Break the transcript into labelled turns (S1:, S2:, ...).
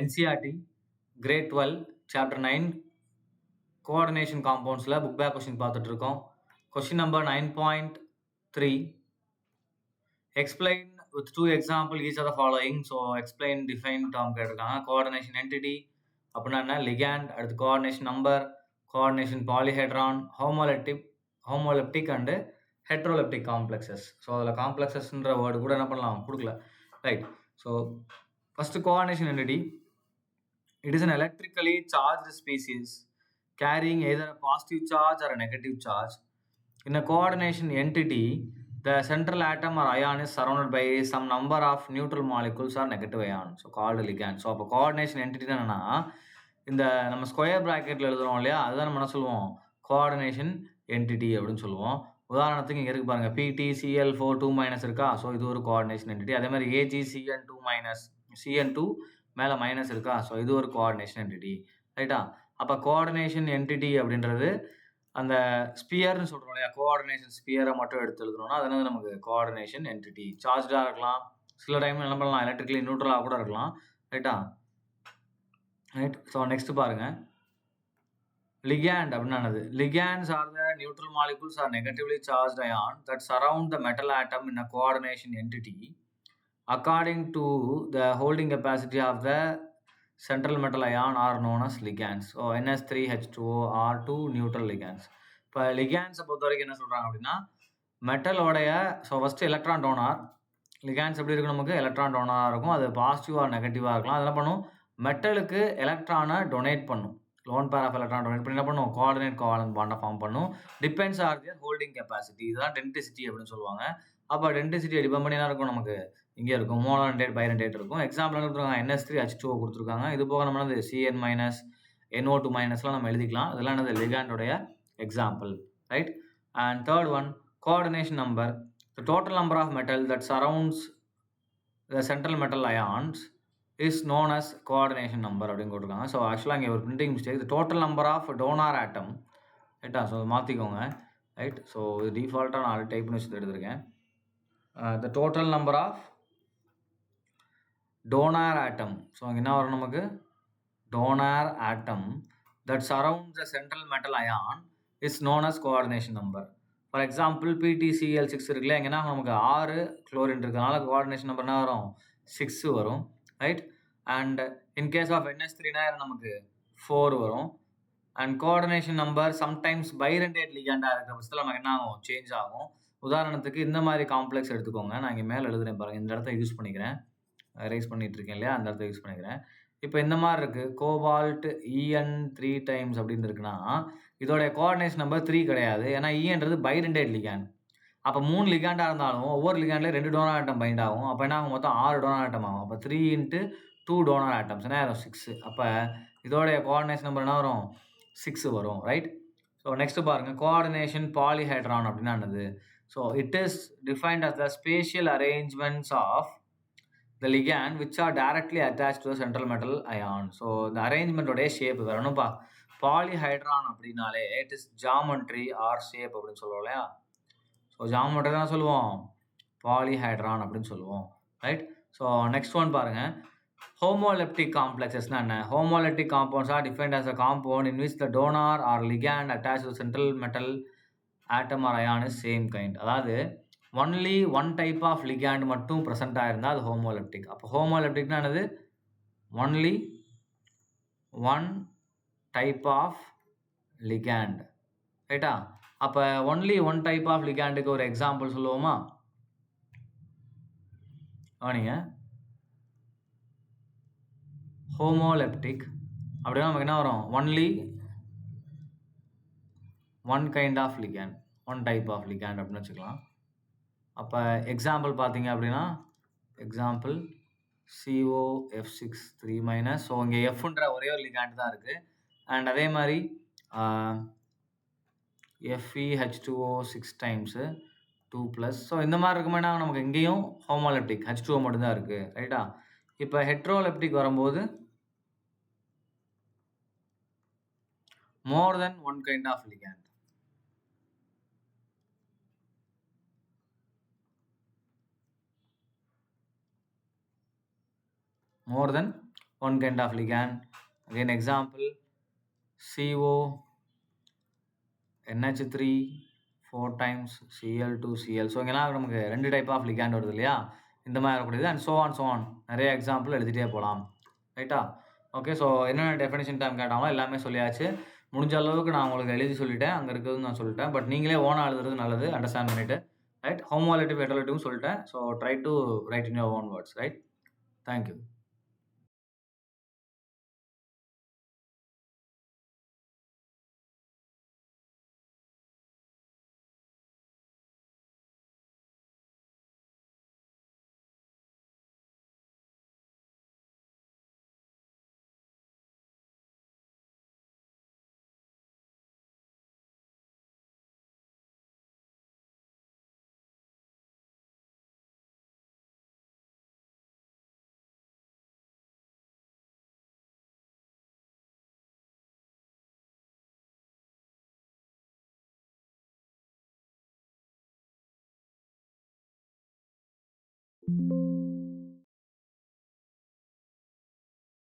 S1: NCERT Grade 12 Chapter 9 Coordination Compounds book back question பார்த்துட்டு இருக்கோம். Question number 9.3. Explain with two examples each of the following. So explain define term கேட்டிருக்காங்க. Coordination entity அப்படின்னா என்ன, ligand, அடுத்து coordination number, coordination polyhedron, homoleptic and heteroleptic complexes. So அதில் காம்ப்ளெக்ஸஸ்ன்ற word கூட என்ன பண்ணலாம் கொடுக்கல, right. So first coordination entity. It is an electrically charged species carrying either a positive charge or a negative charge. In a coordination entity, the central atom or ion is surrounded by some number of neutral molecules or negative ions, so called ligand. So அப்போ coordination entity என்னன்னா, இந்த நம்ம square ப்ராக்கெட்டில் எழுதுறோம் இல்லையா, அதுதான் நம்ம என்ன சொல்லுவோம், கோஆர்டினேஷன் என்டிட்டி அப்படின்னு சொல்லுவோம். உதாரணத்துக்கு இங்கே இருக்கு பாருங்க, PTCl4 2- இருக்கா, ஸோ இது ஒரு கோஆர்டினேஷன் என்டிட்டி. அதே மாதிரி AgCN2- CN2 மேலே மைனஸ் இருக்கா, ஸோ இது ஒரு கோஆர்டினேஷன் என்டிட்டி, ரைட்டா. அப்போ கோஆர்டினேஷன் என்டிட்டி அப்படின்றது அந்த ஸ்பியர்னு சொல்கிறோம் இல்லையா, கோஆர்டினேஷன் ஸ்பியரை மட்டும் எடுத்து எழுதுறோம்னா அது வந்து நமக்கு கோஆர்டினேஷன் என்டிட்டி. சார்ஜாக இருக்கலாம், சில டைம் என்ன பண்ணலாம், எலக்ட்ரிக்கலி நியூட்ரலாக கூட இருக்கலாம், ரைட்டா. ரைட். ஸோ நெக்ஸ்ட் பாருங்க, ligand அப்படின்னானது. Ligands are the neutral molecules or negatively charged ion that surround the metal atom in a coordination entity according to the holding capacity of the central metal ion are known as ligands. So NS3H2O are two neutral ligands. இப்போ ligands பொறுத்த வரைக்கும் என்ன சொல்கிறாங்க அப்படின்னா, மெட்டலோடைய so first electron donor. Ligands எப்படி இருக்கும், நமக்கு எலக்ட்ரான் டோனாராக இருக்கும், அது பாசிட்டிவாக நெகட்டிவாக இருக்கலாம். அது என்ன பண்ணும், மெட்டலுக்கு எலக்ட்ரானை டொனேட் பண்ணும், lone pair of electron donate பண்ணி என்ன பண்ணும், கோஆர்டினேட் கோவாலன்ட் பாண்டை ஃபார்ம் பண்ணும். Depends are their holding capacity, இதுதான் டென்டிசிட்டி அப்படின்னு சொல்லுவாங்க. அப்போ டென்டிசிட்டியை டிபெண்ட் பண்ணி தான் இருக்கும், நமக்கு இங்கே இருக்கும் மோனோரெண்டேட் பைரெண்டேட் இருக்கும். எக்ஸாம்பிள் என்ன கொடுத்துருக்காங்க, NS3H2O கொடுத்துருக்காங்க. இது போக நம்ம என்னது CN-, NO2- நம்ம எழுதிக்கலாம். இதெல்லாம் என்னது லிகாண்டோடைய example, right. And third one, coordination number. The total number of metal that surrounds the central metal ions is known as coordination number அப்படின்னு கொடுத்துருக்காங்க. ஸோ ஆக்சுவலாக இங்கே ஒரு printing mistake. The total number of donor atom, ரைட்டா, so மாற்றிக்கோங்க, right. So இது டிஃபால்ட்டாக நான் டைப் பண்ணி வச்சு எடுத்திருக்கேன். The total number of donor atom, so அங்கே என்ன வரும் நமக்கு, donor atom that surrounds the central metal ion is known as coordination number. For example PTCl6 இருக்குல்ல, எங்கன்னா நமக்கு 6 குளோரின் இருக்கிறதுனால கோஆர்டினேஷன் நம்பர் என்ன வரும், 6 வரும், right. And in case of NS3 நமக்கு 4 வரும். And coordination number sometimes bidentate லிகாண்டாக இருக்கிற பட்சத்தில் நமக்கு என்ன ஆகும், சேஞ்ச் ஆகும். உதாரணத்துக்கு இந்த மாதிரி காம்ப்ளெக்ஸ் எடுத்துக்கோங்க, நான் இங்கே மேலே எழுதுறேன் பாருங்கள், இந்த இடத்த யூஸ் பண்ணிக்கிறேன், ரைஸ் பண்ணிட்டு இருக்கேன் இல்லையா, அந்த இடத்த யூஸ் பண்ணிக்கிறேன். இப்போ இந்த மாதிரி இருக்குது, கோபால்ட் EN3 டைம்ஸ் அப்படின்னு இருக்குன்னா இதோடைய கோஆர்டினேஷன் நம்பர் 3 கிடையாது, ஏன்னா ஈன்றது பைரெண்டேட் லிகாண்ட். அப்போ 3 லிகாண்டாக இருந்தாலும் ஒவ்வொரு லிகாண்ட்லேயும் 2 டோனர் ஆட்டம் பைண்ட் ஆகும். அப்போ என்ன ஆகும், மொத்தம் 6 டோனர் ஆட்டம் ஆகும். அப்போ 3 × 2 டோனர் ஆட்டம்ஸ் என்ன ஆகும், 6. அப்போ இதோடைய கோஆர்டினேஷன் நம்பர் என்ன வரும், 6 வரும், ரைட். ஸோ நெக்ஸ்ட் பாருங்கள், கோஆர்டினேஷன் பாலிஹைட்ரான் அப்படின்னா என்னது. So it is defined as the spatial arrangements of the ligand which are directly attached to the central metal ion. So இந்த அரேஞ்ச்மெண்ட்டோடைய ஷேப் வரணும்ப்பா. பாலிஹைட்ரான் அப்படின்னாலே it is geometry or shape அப்படின்னு சொல்லுவோம் இல்லையா. ஸோ ஜாமெட்ரி தான் சொல்லுவோம், பாலிஹைட்ரான் அப்படின்னு சொல்லுவோம், ரைட். ஸோ நெக்ஸ்ட் ஒன் பாருங்கள், homoleptic complexesனா என்ன. homoleptic compounds are defined as a compound in which the donor or ligand attached to the central metal atom or ion is same kind. அதாவது only one type of ligand மட்டும் present ஆகிருந்தால் அது homoleptic. அப்போ ஹோமோலெப்டிக்னா என்னது, only one type of ligand, ரைட்டா. அப்போ only one type of லிகாண்டுக்கு ஒரு எக்ஸாம்பிள் சொல்லுவோமா, கவனிங்க. ஹோமோலெப்டிக் அப்படின்னா நமக்கு என்ன வரும், only one kind of ligand, one type of ligand அப்படின்னு வச்சுக்கலாம். அப்போ எக்ஸாம்பிள் பார்த்தீங்க அப்படின்னா, எக்ஸாம்பிள் COF6 3-. ஸோ இங்கே எஃப்ன்ற ஒரே ஒரு லிகாண்ட் தான் இருக்குது. அண்ட் அதே மாதிரி FeH2O 6 டைம்ஸு 2+. ஸோ இந்த மாதிரி இருக்கும்போது நமக்கு இங்கேயும் ஹோமோலெப்டிக் H2O மட்டும்தான் இருக்குது, ரைட்டா. இப்போ ஹெட்ரோலெப்டிக் வரும்போது more than one kind of ligand. more than one kind of ligand. Again, example CO NH3 4 times Cl2Cl. So இங்கெல்லாம் நமக்கு 2 டைப் ஆஃப் லிகாண்ட் வருது இல்லையா? இந்த மாதிரி வரக்கூடியது அண்ட் ஸோ ஆன். நிறைய எக்ஸாம்பிள் எழுதிட்டே போலாம். ரைட்டா? ஓகே. ஸோ என்னென்ன டெஃபினிஷன் டேர்ம் கேட்டாங்களோ எல்லாமே சொல்லியாச்சு. முடிஞ்ச அளவுக்கு நான் உங்களுக்கு எழுதி சொல்லிட்டேன். அங்க இருக்கிறதுன்னு நான் சொல்லிட்டேன். பட் நீங்களே ஓனா எழுதுறது நல்லது. அண்டர்ஸ்டாண்ட் பண்ணிட்டு. ரைட்? ஹோமோலேட்டிவ், ஹெட்டரோலேட்டிவ்னு சொல்லிட்டேன். So try to right in your own words. Right? Thank you.